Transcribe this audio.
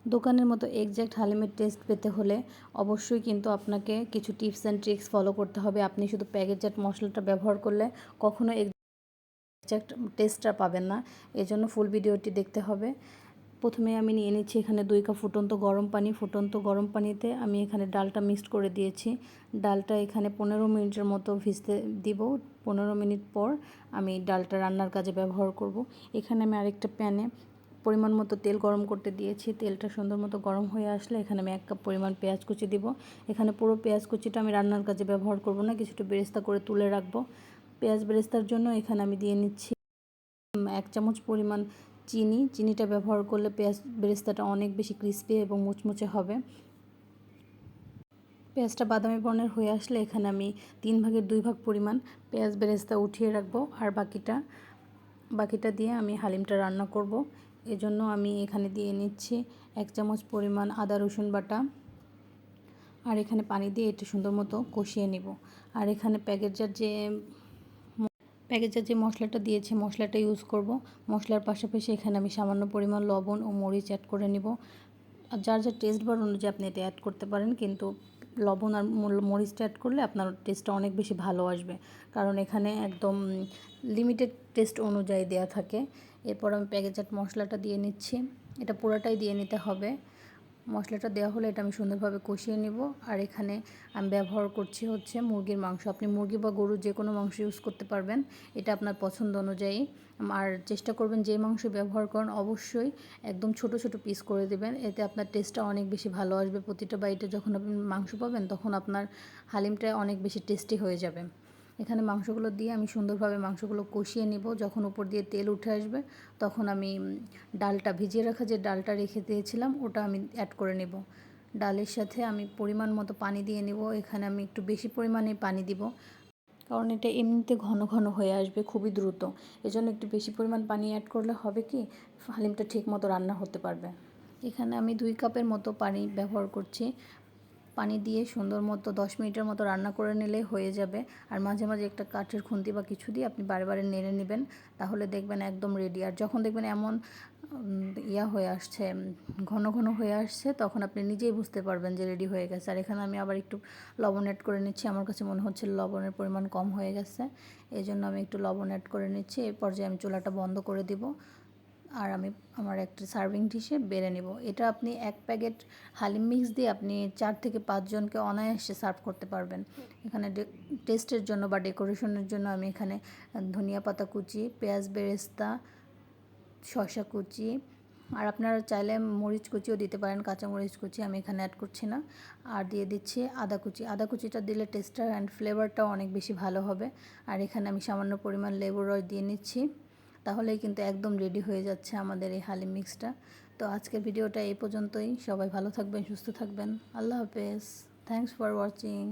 দোকানের মতো exact হালিমের test পেতে হলে অবশ্যই কিন্তু আপনাকে কিছু টিপস অ্যান্ড ট্রিক্স ফলো করতে হবে। আপনি শুধু প্যাকেটজাত মশলাটা ব্যবহার করলে কখনো এক্স্যাক্ট টেস্টটা পাবেন না। এজন্য ফুল ভিডিওটি দেখতে হবে। প্রথমে আমি নিয়ে নিচ্ছি এখানে 2 কাপ ফুটন্ত গরম পানি। ফুটন্ত গরম পানিতে আমি এখানে ডালটা মিক্সড করে দিয়েছি। ডালটা এখানে 15 মিনিটের মতো ভিজতে দিব। 15 মিনিট পর আমি ডালটা রান্নার কাজে ব্যবহার করব। এখানে আমি আরেকটা প্যানে পরিমাণ মতো তেল গরম করতে দিয়েছি। তেলটা সুন্দর মতো গরম হয়ে আসলে এখানে আমি 1 কাপ পরিমাণ পেঁয়াজ কুচি দিব। এখানে পুরো পেঁয়াজ কুচিটা আমি রান্নার কাজে ব্যবহার করব না, কিছুটা বেরেস্তা করে তুলে রাখবো। পেঁয়াজ বেরেস্তার জন্য এখানে আমি দিয়ে নিচ্ছি 1 চামচ পরিমাণ চিনি। চিনিটা ব্যবহার করলে পেঁয়াজ বেরেস্তাটা অনেক বেশি ক্রিস্পি এবং মুচমুচে হবে। পেঁয়াজটা বাদামি বর্ণের হয়ে আসলে এখানে আমি 3 ভাগের 2 ভাগ পরিমাণ পেঁয়াজ বেরেস্তা উঠিয়ে রাখবো, আর বাকিটা দিয়ে আমি হালিমটা রান্না করব। এজন্য আমি এখানে দিয়ে নিচ্ছি 1 চামচ পরিমাণ আদা রসুন বাটা, আর এখানে পানি দিয়ে একটু সুন্দর মতো কষিয়ে নিব। আর এখানে প্যাকেটজাত যে মশলাটা দিয়েছি মশলাটা ইউজ করব। মশলার পাশাপাশি এখানে আমি সামান্য পরিমাণ লবণ ও মরিচ অ্যাড করে নিব। আর যার টেস্ট বার অনুযায়ী আপনি এটা অ্যাড করতে পারেন, কিন্তু লবণ আর মরিচটা অ্যাড করলে আপনার টেস্টটা অনেক বেশি ভালো আসবে, কারণ এখানে একদম লিমিটেড টেস্ট অনুযায়ী দেয়া থাকে। এরপর আমি প্যাকেটজাত মশলাটা দিয়ে নিচ্ছি। এটা পুরোটাই দিয়ে নিতে হবে। মশলাটা দেওয়া হলে এটা আমি সুন্দরভাবে কষিয়ে নিব। আর এখানে আমি ব্যবহার করছি হচ্ছে মুরগির মাংস। আপনি মুরগি বা গরুর যে কোনো মাংস ইউজ করতে পারবেন, এটা আপনার পছন্দ অনুযায়ী। আর চেষ্টা করবেন যে মাংস ব্যবহার করেন অবশ্যই একদম ছোট ছোট পিস করে দেবেন, এতে আপনার টেস্টটা অনেক বেশি ভালো আসবে। প্রতিটা বাইটে যখন আপনি মাংস পাবেন তখন আপনার হালিমটা অনেক বেশি টেস্টি হয়ে যাবে। এখানে মাংসগুলো দিয়ে আমি সুন্দরভাবে মাংসগুলো কষিয়ে নিব। যখন উপর দিয়ে তেল উঠে আসবে তখন আমি ডালটা ভিজিয়ে রাখা যে ডালটা রেখে দিয়েছিলাম ওটা আমি অ্যাড করে নেব। ডালের সাথে আমি পরিমাণ মতো পানি দিয়ে নেব। এখানে আমি একটু বেশি পরিমাণে পানি দিব, কারণ এটা এমনিতে ঘন ঘন হয়ে আসবে খুবই দ্রুত। এজন্য একটু বেশি পরিমাণ পানি অ্যাড করলে হবে কি হালিমটা ঠিক মতো রান্না হতে পারবে। এখানে আমি 2 কাপের মতো পানি ব্যবহার করছি। পানি দিয়ে সুন্দর মতো 10 মিনিটের মতো রান্না করে নিলে হয়ে যাবে। আর মাঝে মাঝে একটা কাঠের খুন্তি বা কিছু দিয়ে আপনি বারে বারে নেড়ে নেবেন, তাহলে দেখবেন একদম রেডি। আর যখন দেখবেন এমন হয়ে আসছে, ঘন ঘন হয়ে আসছে, তখন আপনি নিজেই বুঝতে পারবেন যে রেডি হয়ে গেছে। আর এখানে আমি আবার একটু লবণ অ্যাড করে নিচ্ছি। আমার কাছে মনে হচ্ছে লবণের পরিমাণ কম হয়ে গেছে, এই জন্য আমি একটু লবণ অ্যাড করে নিচ্ছি। এই পর্যায়ে আমি চুলাটা বন্ধ করে দিব, আর আমি আমার একটা সার্ভিং ডিশে বেড়ে নেব। এটা আপনি 1 প্যাকেট হালিম মিক্স দিয়ে আপনি 4 থেকে 5 জনকে অনায়াসে সার্ভ করতে পারবেন। এখানে টেস্টের জন্য বা ডেকোরেশনের জন্য আমি এখানে ধনিয়া পাতা কুচি, পেঁয়াজ বেরেস্তা, শসা কুচি, আর আপনারা চাইলে মরিচ কুচিও দিতে পারেন, কাঁচা মরিচ কুচি আমি এখানে অ্যাড করছি না। আর দিয়ে দিচ্ছি আদা কুচি। আদা কুচিটা দিলে টেস্টটা অ্যান্ড ফ্লেভারটাও অনেক বেশি ভালো হবে। আর এখানে আমি সামান্য পরিমাণ লেবুর রস দিয়ে নিচ্ছি। তাহলেই কিন্তু একদম রেডি হয়ে যাচ্ছে আমাদের এই হালিম মিক্সটা। তো আজকের ভিডিওটা এই পর্যন্তই। সবাই ভালো থাকবেন, সুস্থ থাকবেন। আল্লাহ হাফেজ। Thanks for watching.